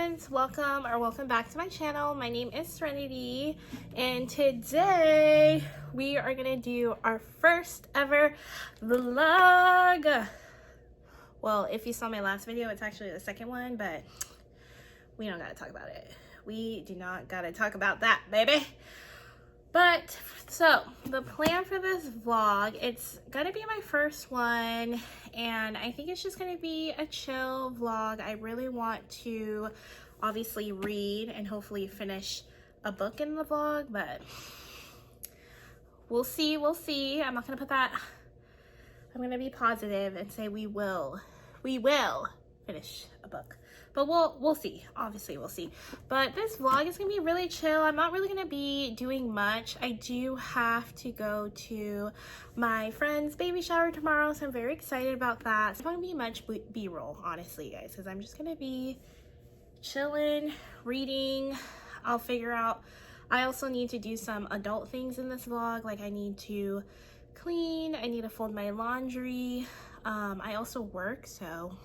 friends, welcome back to my channel. My name is Serenity, and today we are gonna do our first ever vlog. Well, if you saw my last video, it's actually the second one, but we don't gotta talk about it. We do not gotta talk about that, baby. But so the plan for this vlog, it's gonna be my first one, and I think it's just gonna be a chill vlog. I really want to obviously read and hopefully finish a book in the vlog, but we'll see. I'm not gonna put that, I'm gonna be positive and say we will finish a book. But we'll see. Obviously, we'll see. But this vlog is going to be really chill. I'm not really going to be doing much. I do have to go to my friend's baby shower tomorrow, so I'm very excited about that. It's not going to be much B-roll, honestly, guys, because I'm just going to be chilling, reading. I'll figure out. I also need to do some adult things in this vlog. Like, I need to clean. I need to fold my laundry. I also work, so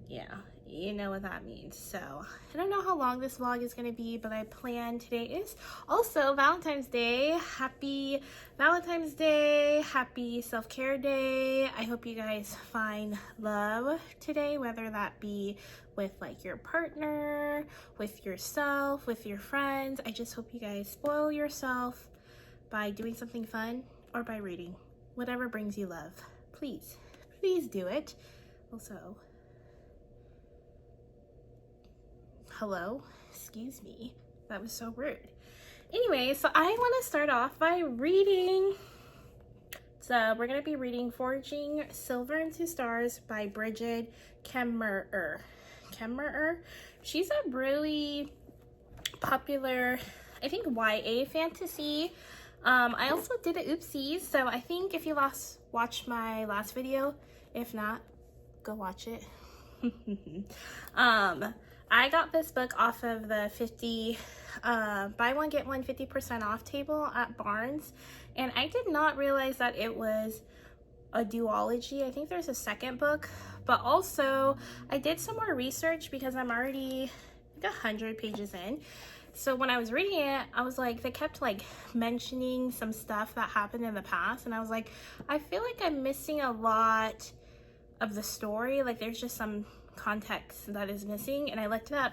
yeah, you know what that means. So I don't know how long this vlog is going to be, but I plan today is also Valentine's Day. Happy Valentine's Day, happy self-care day. I hope you guys find love today, whether that be with like your partner, with yourself, with your friends. I just hope you guys spoil yourself by doing something fun or by reading, whatever brings you love. Please do it. Also, hello, excuse me, that was so rude. Anyway, so I want to start off by reading. So we're going to be reading Forging Silver into Stars by Bridget Kemmerer. She's a really popular, I think, YA fantasy. I also did a oopsies, so I think if you watched my last video, if not, go watch it. I got this book off of the buy one get one 50% off table at Barnes, and I did not realize that it was a duology. I think there's a second book, but also I did some more research because I'm already like 100 pages in. So when I was reading it, I was like, they kept like mentioning some stuff that happened in the past, and I was like, I feel like I'm missing a lot of the story. Like, there's just some context that is missing, and I looked it up.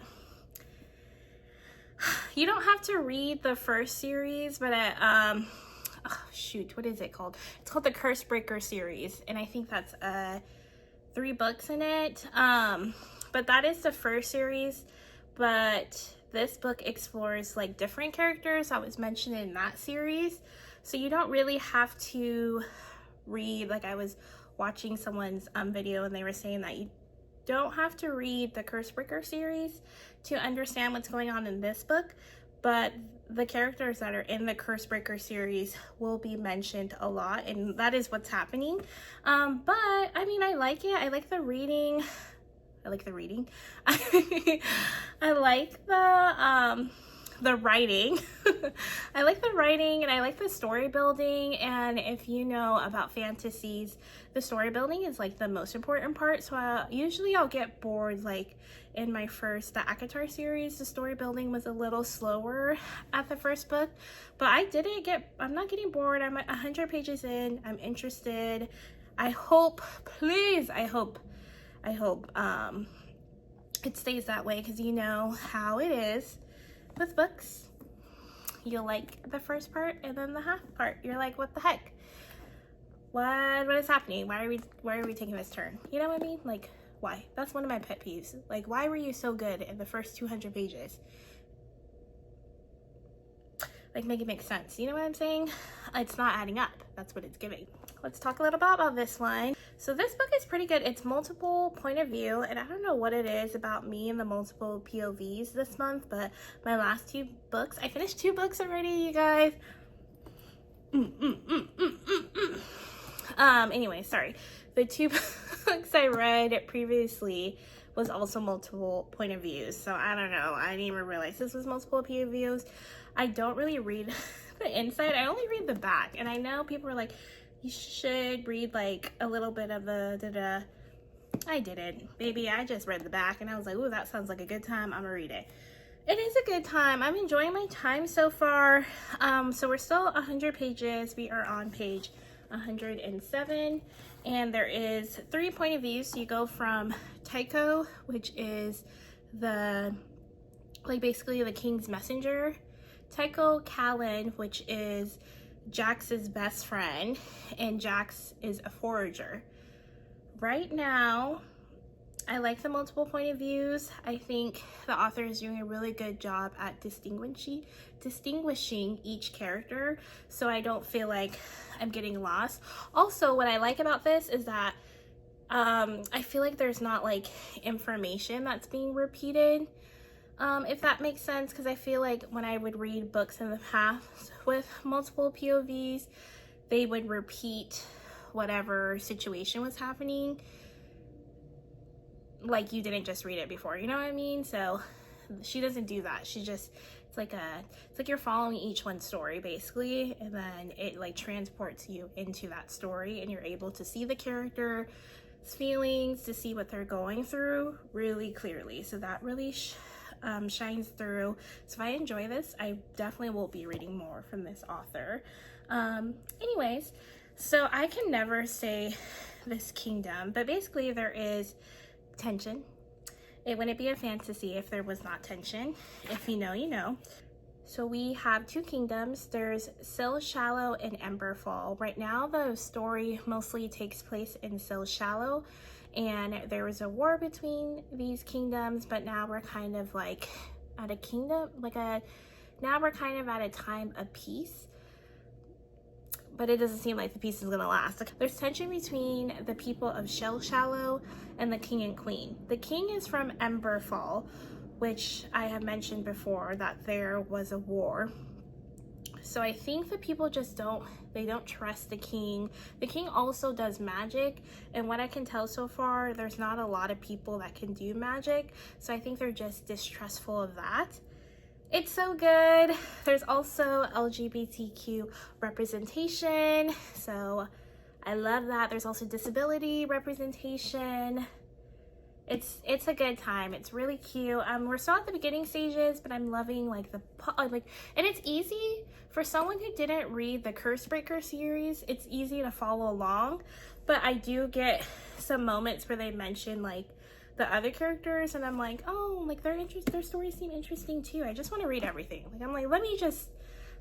You don't have to read the first series, but oh shoot, what is it called? It's called the Curse Breaker series, and I think that's 3 books in it. But that is the first series, but this book explores like different characters that was mentioned in that series, so you don't really have to read. Like, I was watching someone's video, and they were saying that you don't have to read the Curse Breaker series to understand what's going on in this book, but the characters that are in the Curse Breaker series will be mentioned a lot, and that is what's happening. But I mean, I like it. I like the reading. I like the reading. I like the writing. I like the writing, and I like the story building. And if you know about fantasies, the story building is like the most important part. So usually I'll get bored. Like in my first, the ACOTAR series, the story building was a little slower at the first book, but I'm not getting bored. I'm 100 pages in. I'm interested. I hope, please, I hope it stays that way, because you know how it is with books. You'll like the first part, and then the half part you're like, what the heck, what is happening? Why are we taking this turn? You know what I mean? Like, why? That's one of my pet peeves. Like, why were you so good in the first 200 pages? Like, make it make sense. You know what I'm saying? It's not adding up. That's what it's giving. Let's talk a little bit about this one. So this book is pretty good. It's multiple point of view, and I don't know what it is about me and the multiple POVs this month, but my last 2 books, I finished 2 books already, you guys. Anyway, sorry. The 2 books I read previously was also multiple point of views, so I don't know. I didn't even realize this was multiple POVs. I don't really read the inside. I only read the back, and I know people are like, you should read like a little bit of the I didn't. Baby, I just read the back and I was like, ooh, that sounds like a good time. I'm gonna read it. It is a good time. I'm enjoying my time so far. So we're still 100 pages. We are on page 107. And there is 3 point of views. So you go from Tycho, which is basically the king's messenger. Tycho Callan, which is Jax's best friend. And Jax is a forager. Right now, I like the multiple point of views. I think the author is doing a really good job at distinguishing each character, so I don't feel like I'm getting lost. Also, what I like about this is that I feel like there's not like information that's being repeated, if that makes sense, because I feel like when I would read books in the past with multiple POVs, they would repeat whatever situation was happening, like you didn't just read it before, you know what I mean? So she doesn't do that. She just, it's like you're following each one's story basically, and then it like transports you into that story and you're able to see the character's feelings, to see what they're going through really clearly. So that really shines through. So if I enjoy this, I definitely will be reading more from this author. Anyways, so I can never say this kingdom, but basically there is tension. It wouldn't be a fantasy if there was not tension. If you know, you know. So we have 2 kingdoms. There's Siakala and Emberfall. Right now the story mostly takes place in Siakala, and there was a war between these kingdoms, but now we're kind of like at a kingdom, now we're kind of at a time of peace. But it doesn't seem like the peace is gonna last. There's tension between the people of Siakala and the king and queen. The king is from Emberfall, which I have mentioned before that there was a war. So I think the people just don't trust the king. The king also does magic, and what I can tell so far, there's not a lot of people that can do magic. So I think they're just distrustful of that. It's so good. There's also LGBTQ representation, so I love that. There's also disability representation. It's a good time. It's really cute. We're still at the beginning stages, but I'm loving and it's easy for someone who didn't read the Cursebreaker series. It's easy to follow along, but I do get some moments where they mention like the other characters, and I'm like, oh, like their stories seem interesting too. I just want to read everything. Like I'm like, let me just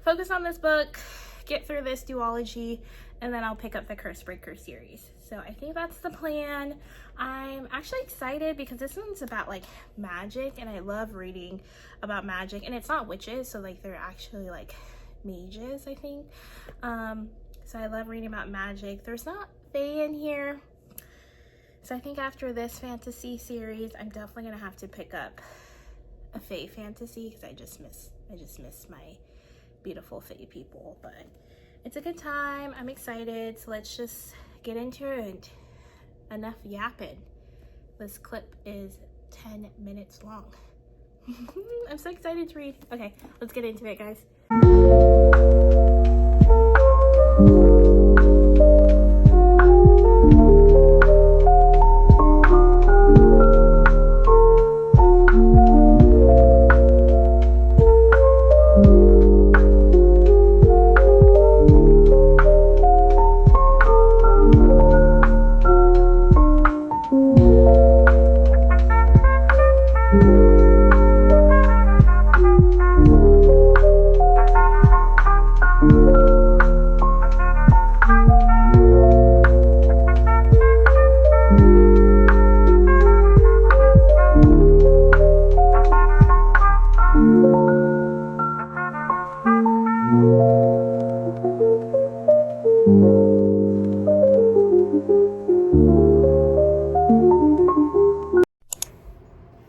focus on this book, get through this duology, and then I'll pick up the Cursebreaker series. So I think that's the plan. I'm actually excited because this one's about like magic, and I love reading about magic, and it's not witches, so like they're actually like mages, I think. So I love reading about magic. There's not fae in here. So I think after this fantasy series, I'm definitely gonna have to pick up a fae fantasy because I just miss my beautiful fae people. But it's a good time. I'm excited. So let's just get into it. Enough yapping. This clip is 10 minutes long. I'm so excited to read. Okay, let's get into it, guys.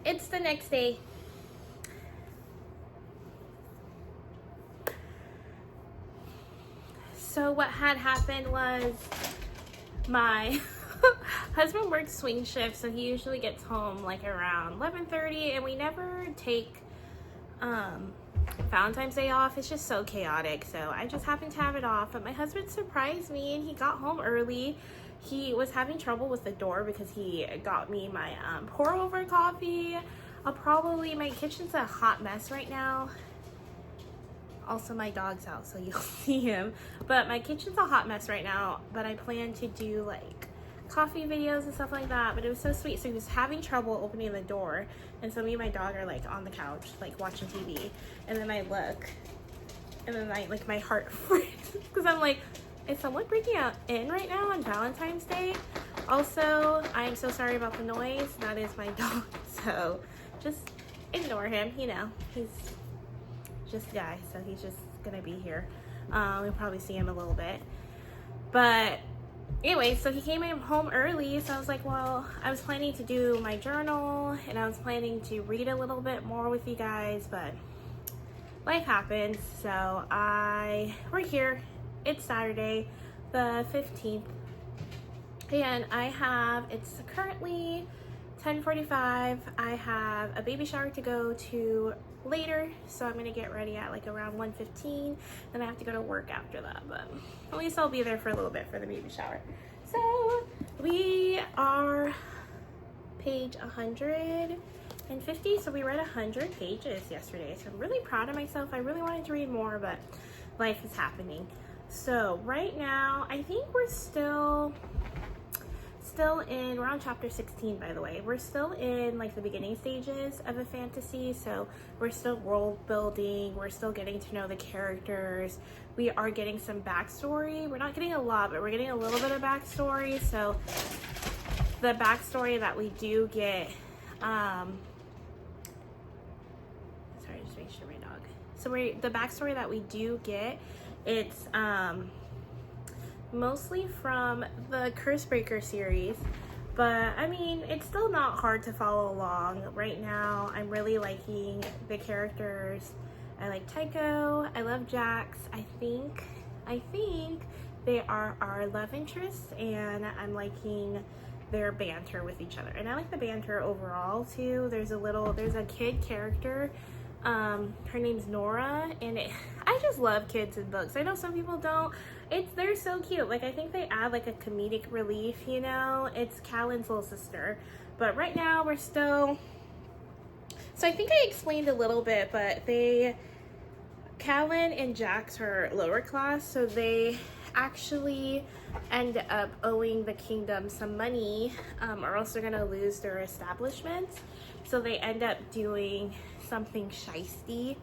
It's the next day. So what had happened was my husband works swing shift, so he usually gets home like around 11:30, and we never take Valentine's Day off. It's just so chaotic, so I just happened to have it off. But my husband surprised me, and he got home early, he was having trouble with the door because he got me my pour over coffee. My kitchen's a hot mess right now. Also, my dog's out, so you'll see him. But my kitchen's a hot mess right now, but I plan to do like coffee videos and stuff like that. But it was so sweet. So he was having trouble opening the door, and so me and my dog are like on the couch like watching TV, and then I look, and then my heart freezes because I'm like, is someone breaking out in right now on Valentine's Day? Also, I'm so sorry about the noise. That is my dog, so just ignore him. You know, he's just a guy, so he's just gonna be here. We'll probably see him a little bit, but anyway, so he came home early, so I was like, well, I was planning to do my journal and I was planning to read a little bit more with you guys, but life happens. So we're here. It's Saturday the 15th, and it's currently 10:45. I have a baby shower to go to later, so I'm gonna get ready at like around 1:15. Then I have to go to work after that, but at least I'll be there for a little bit for the baby shower. So we are page 150, so we read 100 pages yesterday, so I'm really proud of myself. I really wanted to read more, but life is happening. So right now I think we're still we're on chapter 16, by the way. We're still in like the beginning stages of a fantasy, so we're still world building, we're still getting to know the characters, we are getting some backstory. We're not getting a lot, but we're getting a little bit of backstory. So the backstory that we do get, sorry, just make sure my dog. So the backstory that we do get, it's mostly from the Cursebreaker series, but I mean, it's still not hard to follow along. Right now I'm really liking the characters. I like Tycho, I love Jax. I think they are our love interests, and I'm liking their banter with each other, and I like the banter overall too. There's a kid character, her name's Nora, and I just love kids in books. I know some people don't. They're so cute. Like, I think they add like a comedic relief, you know. It's Callan's little sister, but right now we're still, so I think I explained a little bit, but Callan and Jax are lower class, so they actually end up owing the kingdom some money, or else they're gonna lose their establishment. So they end up doing something shisty,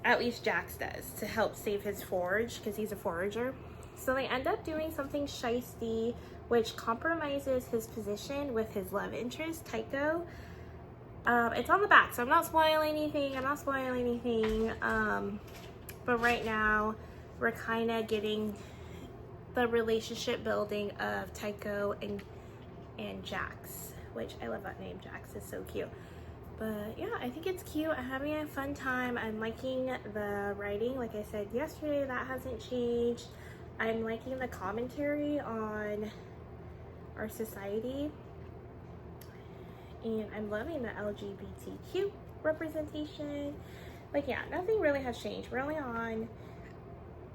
at least Jax does, to help save his forge, because he's a forager. So they end up doing something shisty, which compromises his position with his love interest, Tycho. It's on the back, so I'm not spoiling anything. But right now, we're kind of getting the relationship building of Tycho and Jax, which I love that name. Jax is so cute. But yeah, I think it's cute. I'm having a fun time. I'm liking the writing. Like I said yesterday, that hasn't changed. I'm liking the commentary on our society. And I'm loving the LGBTQ representation. Like, yeah, nothing really has changed. We're only on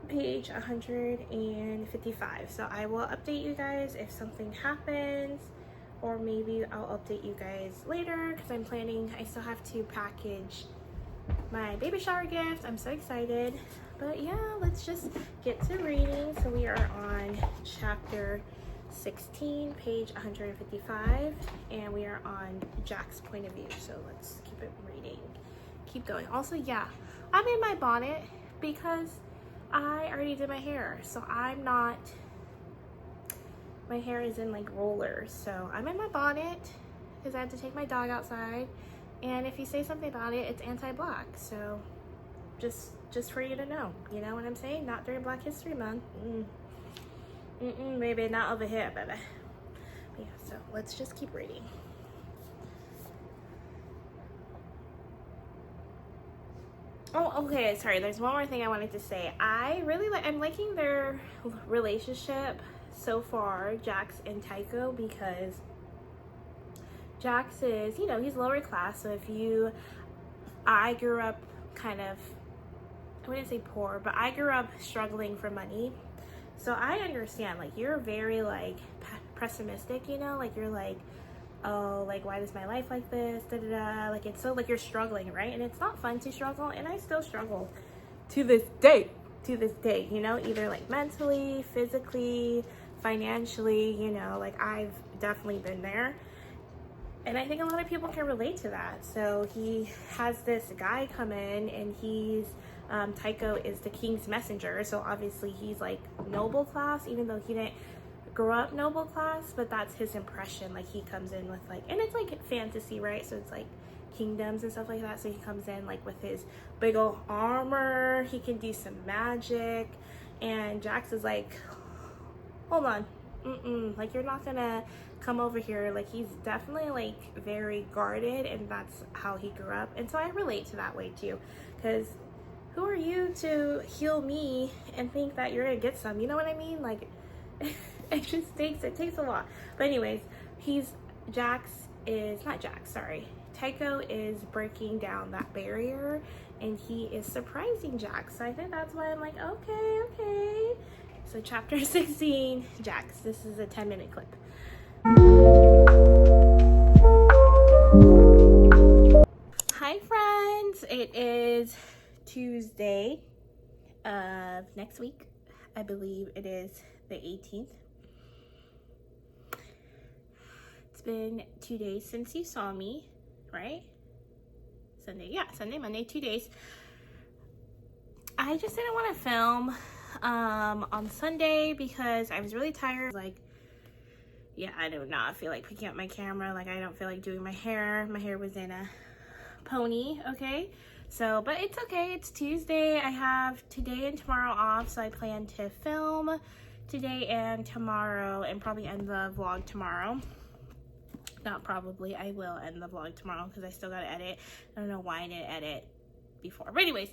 page 155. So I will update you guys if something happens, or maybe I'll update you guys later, because I still have to package my baby shower gift. I'm so excited. But yeah, let's just get to reading. So we are on chapter 16, page 155, and we are on Jack's point of view. So let's keep it reading. Keep going. Also, yeah, I'm in my bonnet because I already did my hair. So my hair is in like rollers, so I'm in my bonnet because I had to take my dog outside, and if you say something about it, it's anti-black. So just for you to know, you know what I'm saying? Not during Black History Month. Maybe not over here, baby. But yeah, so let's just keep reading. Oh, okay, sorry, there's one more thing I wanted to say. I'm liking their relationship so far, Jax and Tycho, because Jax is, you know, he's lower class. So I grew up kind of, I wouldn't say poor, but I grew up struggling for money. So I understand, like, you're very like pessimistic, you know, like you're like, oh, like, why is my life like this, da da da, like, it's so, like, you're struggling, right? And it's not fun to struggle, and I still struggle to this day, you know, either like mentally, physically, financially, you know, like, I've definitely been there. And I think a lot of people can relate to that. So he has this guy come in, and he's Tycho is the king's messenger, so obviously he's like noble class, even though he didn't grow up noble class, but that's his impression. Like, he comes in with like, and it's like fantasy, right? So it's like kingdoms and stuff like that. So he comes in like with his big old armor, he can do some magic, and Jax is like, hold on, like, you're not gonna come over here. Like, he's definitely like very guarded, and that's how he grew up. And so I relate to that way too, because who are you to heal me and think that you're gonna get some, you know what I mean? Like, it takes a lot. But anyways, Tycho is breaking down that barrier, and he is surprising Jax. So I think that's why I'm like, okay. So chapter 16, Jax. This is a 10-minute clip. Hi friends, it is Tuesday of next week. I believe it is the 18th. It's been 2 days since you saw me, right? Sunday, Monday, 2 days. I just didn't want to film on Sunday because I was really tired. Like, yeah, I do not feel like picking up my camera. Like, I don't feel like doing my hair. My hair was in a pony, okay? So, but it's okay. It's Tuesday. I have today and tomorrow off, so I plan to film today and tomorrow, and probably end the vlog tomorrow. Not probably, I will end the vlog tomorrow because I still gotta edit. I don't know why I didn't edit before. But anyways,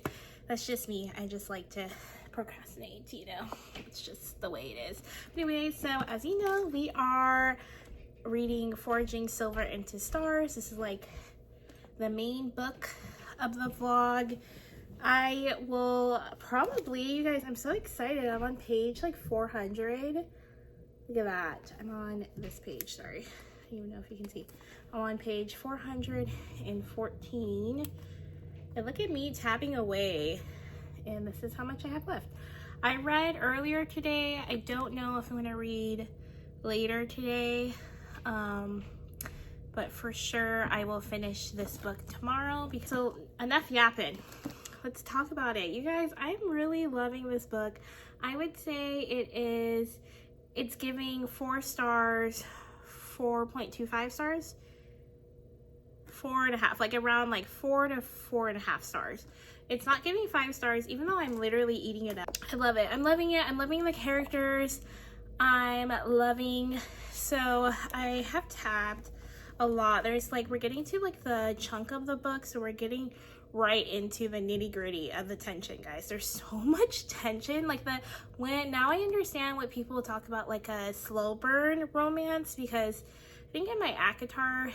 that's just me. I just like to procrastinate, you know. It's just the way it is. Anyways, so as you know, we are reading Forging Silver into Stars. This is like the main book of the vlog. I will probably, you guys, I'm so excited. I'm on page like 400. Look at that. I'm on this page, sorry. I don't even know if you can see. I'm on page 414. And look at me tapping away. And this is how much I have left. I read earlier today. I don't know if I'm gonna read later today. But for sure I will finish this book tomorrow. So enough yapping. Let's talk about it. You guys, I'm really loving this book. I would say it's giving 4 stars, 4.25 stars, 4.5, like around like 4 to 4.5 stars. It's not giving 5 stars, even though I'm literally eating it up. I love it. I'm loving it. I'm loving the characters. So I have tabbed a lot. There's like, we're getting to like the chunk of the book, so we're getting right into the nitty-gritty of the tension, guys. There's so much tension. Like, now I understand what people talk about, like a slow burn romance, because I think in my ACOTAR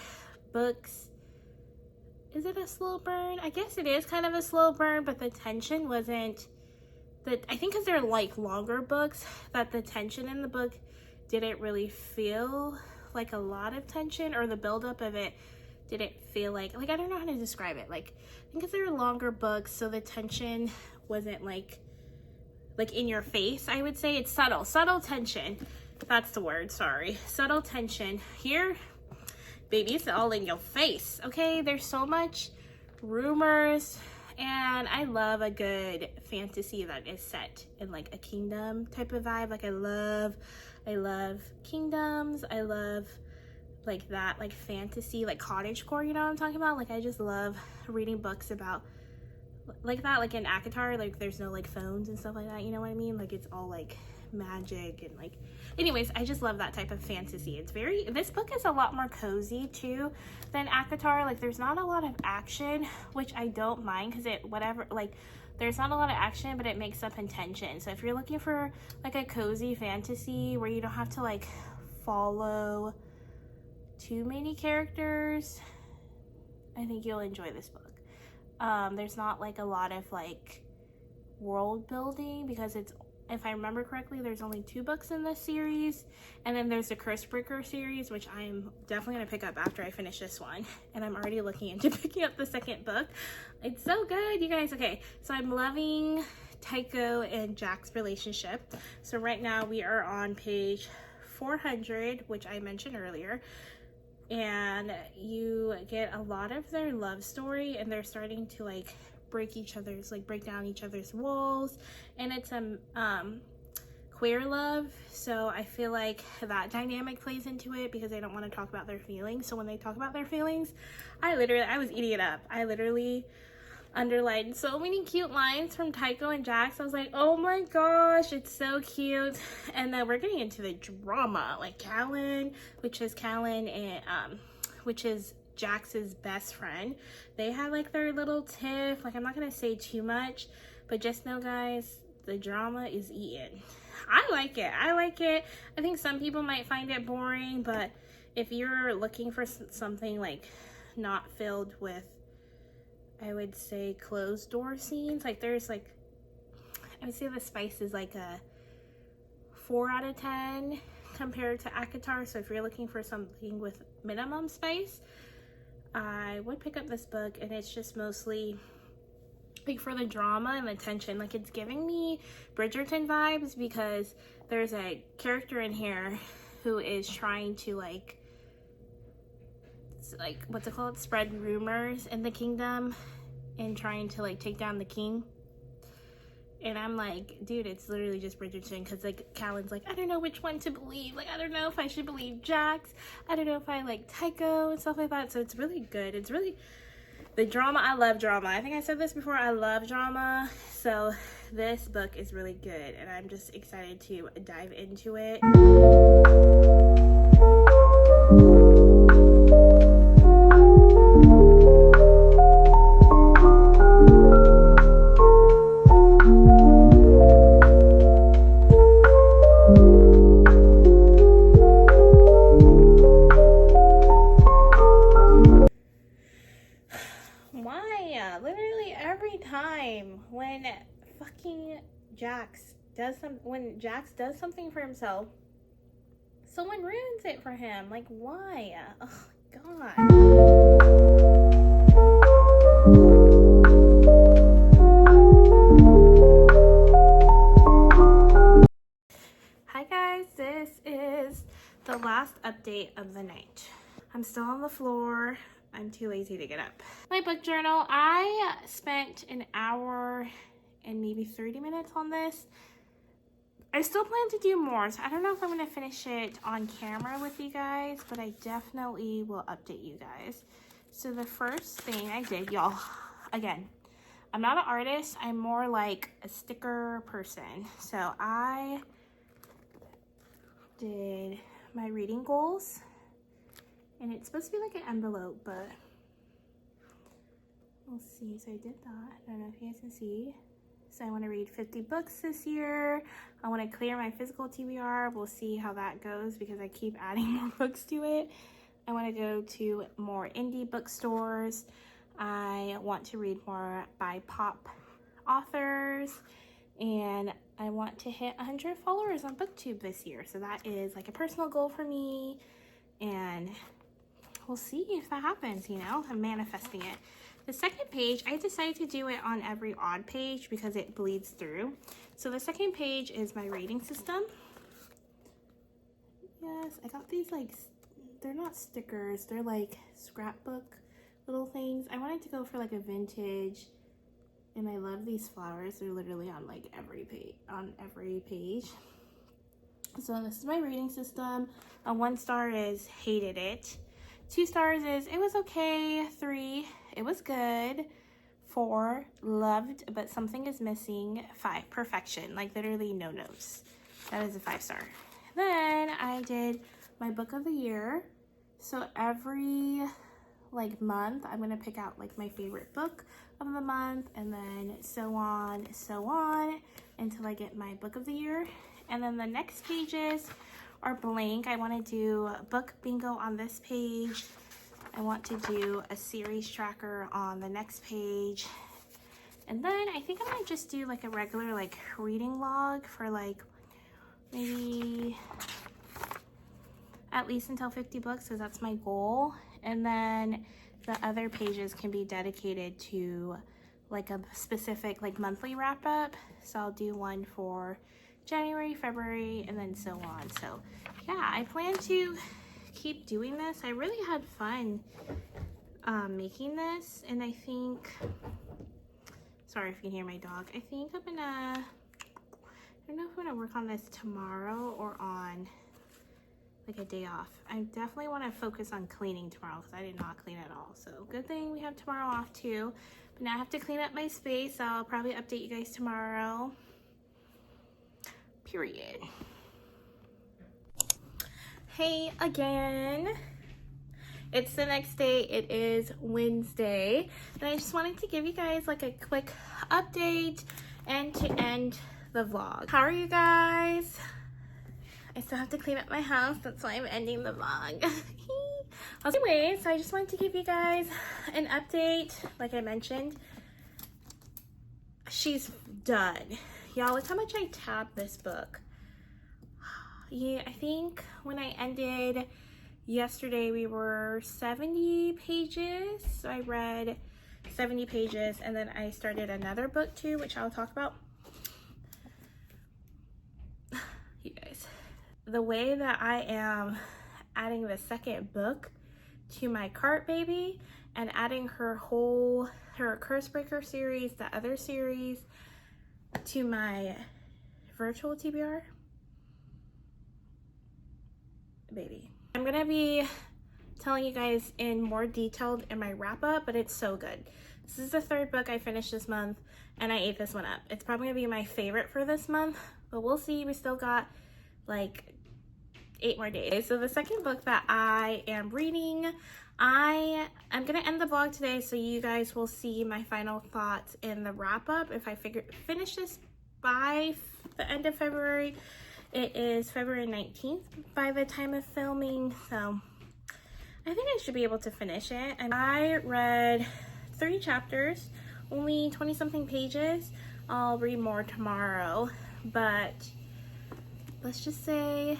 books, is it a slow burn? I guess it is kind of a slow burn, but the tension wasn't I think because they're like longer books, that the tension in the book didn't really feel like a lot of tension, or the buildup of it didn't feel like I don't know how to describe it. Like, I think because they were longer books, so the tension wasn't like in your face. I would say it's subtle tension. That's the word, sorry. Subtle tension. Here, baby, it's all in your face, okay? There's so much rumors, and I love a good fantasy that is set in like a kingdom type of vibe. Like, I love kingdoms. I love like that, like fantasy, like cottagecore, you know what I'm talking about? Like, I just love reading books about like that. Like in ACOTAR, like there's no like phones and stuff like that, you know what I mean? Like, it's all like magic and like, anyways, I just love that type of fantasy. This book is a lot more cozy too than ACOTAR. Like, there's not a lot of action, which I don't mind, because there's not a lot of action, but it makes up in tension. So if you're looking for like a cozy fantasy where you don't have to like follow too many characters, I think you'll enjoy this book. There's not like a lot of like world building, because If I remember correctly, there's only 2 books in this series, and then there's the Curse Breaker series, which I'm definitely gonna pick up after I finish this one. And I'm already looking into picking up the second book. It's so good, you guys. Okay, so I'm loving Tycho and Jack's relationship. So right now we are on page 400, which I mentioned earlier, and you get a lot of their love story, and they're starting to like break down each other's walls, and it's queer love, so I feel like that dynamic plays into it because they don't want to talk about their feelings. So when they talk about their feelings, I was eating it up. I literally underlined so many cute lines from Tycho and Jax. I was like, oh my gosh, it's so cute. And then we're getting into the drama, like Callan, which is Jax's best friend. They had like their little tiff. Like, I'm not gonna say too much, but just know, guys, the drama is eaten. I like it. I think some people might find it boring, but if you're looking for something like not filled with, I would say, closed door scenes, like there's like, I would say the spice is like a 4 out of 10 compared to Akatar. So if you're looking for something with minimum spice, I would pick up this book. And it's just mostly like for the drama and the tension. Like, it's giving me Bridgerton vibes because there's a character in here who is trying to like what's it called, spread rumors in the kingdom and trying to like take down the king. And I'm like, dude, it's literally just Bridgerton, because like Callan's like, I don't know which one to believe. Like, I don't know if I should believe Jax. I don't know if I like Tycho and stuff like that. So it's really good. It's really, the drama, I love drama. I think I said this before, I love drama. So this book is really good, and I'm just excited to dive into it. Literally every time when fucking Jax does something for himself, someone ruins it for him. Like, why? Oh god. Hi guys, this is the last update of the night. I'm still on the floor. I'm too lazy to get up. My book journal, I spent an hour and maybe 30 minutes on this. I still plan to do more, so I don't know if I'm gonna finish it on camera with you guys, but I definitely will update you guys. So the first thing I did, y'all, again, I'm not an artist, I'm more like a sticker person. So I did my reading goals. And it's supposed to be like an envelope, but we'll see. So I did that. I don't know if you guys can see. So I want to read 50 books this year. I want to clear my physical TBR. We'll see how that goes because I keep adding more books to it. I want to go to more indie bookstores. I want to read more BIPOC authors. And I want to hit 100 followers on BookTube this year. So that is like a personal goal for me. And we'll see if that happens, you know, I'm manifesting it. The second page, I decided to do it on every odd page because it bleeds through. So the second page is my rating system. Yes, I got these like, they're not stickers, they're like scrapbook little things. I wanted to go for like a vintage, and I love these flowers. They're literally on like every page. So this is my rating system. A 1 star is hated it. 2 stars is it was okay. 3, it was good. 4, loved, but something is missing. 5, perfection, like literally no notes. That is a 5 star. Then I did my book of the year. So every like month, I'm gonna pick out like my favorite book of the month, and then so on until I get my book of the year. And then the next pages are blank. I want to do book bingo on this page. I want to do a series tracker on the next page. And then I think I might just do like a regular like reading log for like maybe at least until 50 books, because that's my goal. And then the other pages can be dedicated to like a specific like monthly wrap up. So I'll do one for January, February, and then so on. So yeah, I plan to keep doing this. I really had fun making this, and I think, sorry if you can hear my dog, I think I'm gonna, I don't know if I'm gonna work on this tomorrow or on like a day off. I definitely want to focus on cleaning tomorrow because I did not clean at all. So good thing we have tomorrow off too. But now I have to clean up my space. I'll probably update you guys tomorrow. Period. Hey again. It's the next day. It is Wednesday. And I just wanted to give you guys like a quick update and to end the vlog. How are you guys? I still have to clean up my house. That's why I'm ending the vlog. Anyway, so I just wanted to give you guys an update. Like I mentioned, she's done. Y'all, look how much I tabbed this book. Yeah, I think when I ended yesterday, we were 70 pages. So I read 70 pages, and then I started another book too, which I'll talk about. You guys, the way that I am adding the second book to my cart, baby, and adding her Curse Breaker series, the other series, to my virtual TBR, baby. I'm gonna be telling you guys in more detail in my wrap up, but it's so good. This is the third book I finished this month, and I ate this one up. It's probably gonna be my favorite for this month, but we'll see. We still got like 8 more days. So the second book that I am reading, I'm gonna end the vlog today, so you guys will see my final thoughts in the wrap up. If I finish this by the end of February, it is February 19th by the time of filming, so I think I should be able to finish it. And I read 3 chapters, only 20 something pages. I'll read more tomorrow, but let's just say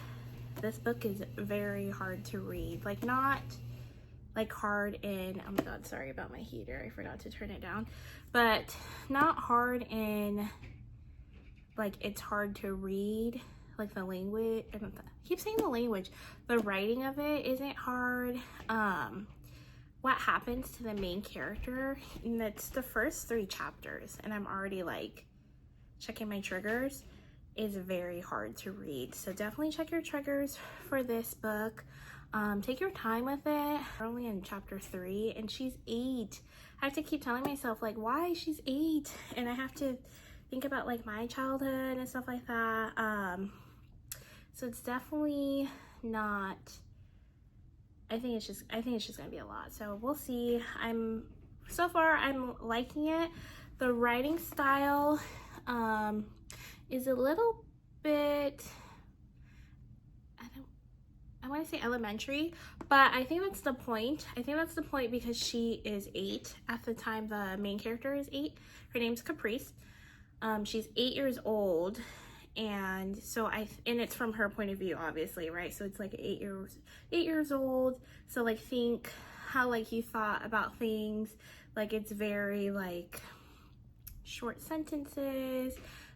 this book is very hard to read. Like, not like hard in, oh my god, sorry about my heater, I forgot to turn it down, but not hard in like it's hard to read, like the language, I keep saying the language, the writing of it isn't hard. What happens to the main character, and that's the first 3 chapters, and I'm already like checking my triggers, is very hard to read. So definitely check your triggers for this book. Take your time with it. We're only in chapter 3, and she's 8. I have to keep telling myself like, why she's 8, and I have to think about like my childhood and stuff like that. So it's definitely not, I think it's just gonna be a lot. So we'll see. So far I'm liking it. The writing style is a little bit, I want to say elementary, but I think that's the point. I think that's the point because she is 8 at the time the main character is 8. Her name's Caprice. She's 8 years old, and so and it's from her point of view, obviously, right? So it's like 8 years old. So like think how like you thought about things. Like it's very like short sentences.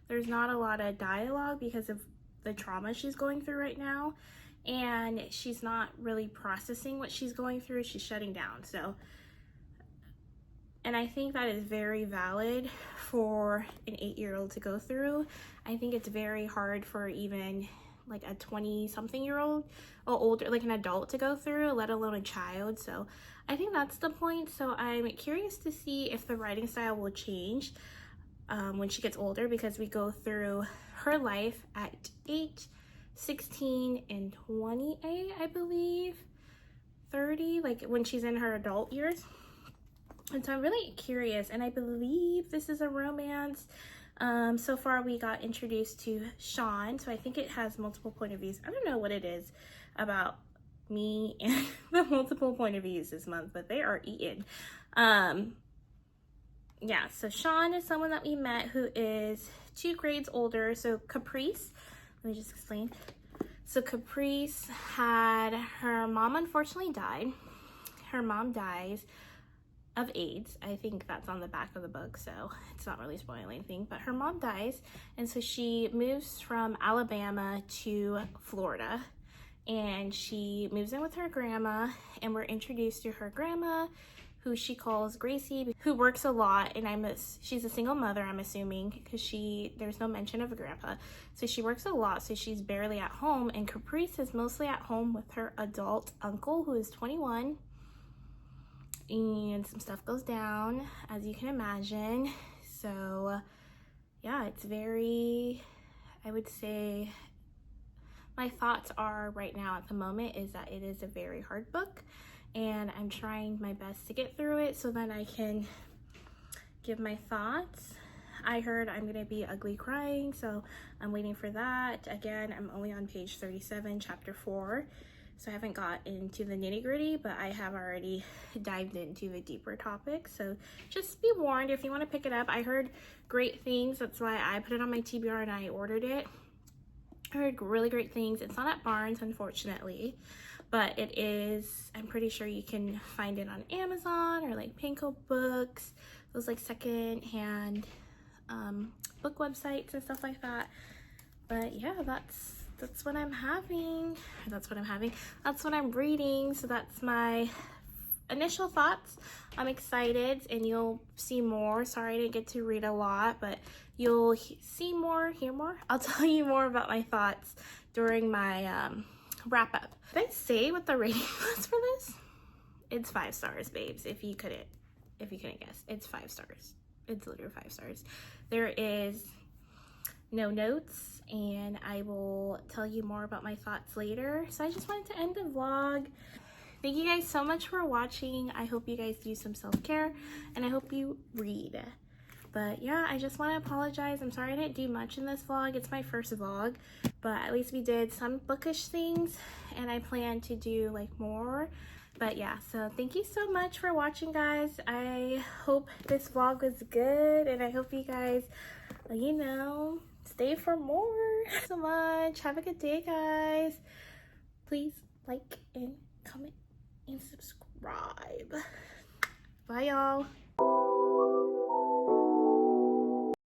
There's not a lot of dialogue because of the trauma she's going through right now, and she's not really processing what she's going through. She's shutting down. So, and I think that is very valid for an 8-year-old to go through. I think it's very hard for even like a 20-something-year-old or older, like an adult, to go through, let alone a child. So I think that's the point. So I'm curious to see if the writing style will change when she gets older, because we go through her life at 8, 16, and 28, I believe, 30, like when she's in her adult years. And so I'm really curious, and I believe this is a romance. So far we got introduced to Sean, so I think it has multiple point of views. I don't know what it is about me and the multiple point of views this month, but they are eaten. yeah, so Sean is someone that we met who is 2 grades older. So Caprice, let me just explain. So Caprice had, her mom unfortunately died. Her mom dies of AIDS. I think that's on the back of the book, so it's not really spoiling anything, but her mom dies, and so she moves from Alabama to Florida, and she moves in with her grandma, and we're introduced to her grandma, who she calls Gracie, who works a lot, and she's a single mother, I'm assuming, because there's no mention of a grandpa, so she works a lot, so she's barely at home, and Caprice is mostly at home with her adult uncle, who is 21, and some stuff goes down, as you can imagine. So yeah, it's very, I would say, my thoughts are right now at the moment is that it is a very hard book, and I'm trying my best to get through it so that I can give my thoughts. I heard I'm gonna be ugly crying, so I'm waiting for that. Again, I'm only on page 37, chapter 4. So I haven't got into the nitty-gritty, but I have already dived into the deeper topics. So just be warned if you want to pick it up. I heard great things. That's why I put it on my TBR and I ordered it. I heard really great things. It's not at Barnes, unfortunately, but it is, I'm pretty sure you can find it on Amazon or like Panko Books, those like second-hand book websites and stuff like that. But yeah, that's what I'm having. That's what I'm reading. So that's my initial thoughts. I'm excited, and you'll see more. Sorry I didn't get to read a lot, but you'll see more, hear more. I'll tell you more about my thoughts during my wrap up. Did I say what the rating was for this? It's 5 stars, babes. If you couldn't guess, it's 5 stars. It's literally 5 stars. There is no notes, and I will tell you more about my thoughts later. So I just wanted to end the vlog. Thank you guys so much for watching. I hope you guys do some self-care, and I hope you read. But yeah, I just want to apologize. I'm sorry I didn't do much in this vlog. It's my first vlog, but at least we did some bookish things, and I plan to do like more. But yeah, so thank you so much for watching, guys. I hope this vlog was good, and I hope you guys, you know, stay for more. Thank you so much. Have a good day, guys. Please like and comment and subscribe. Bye, y'all.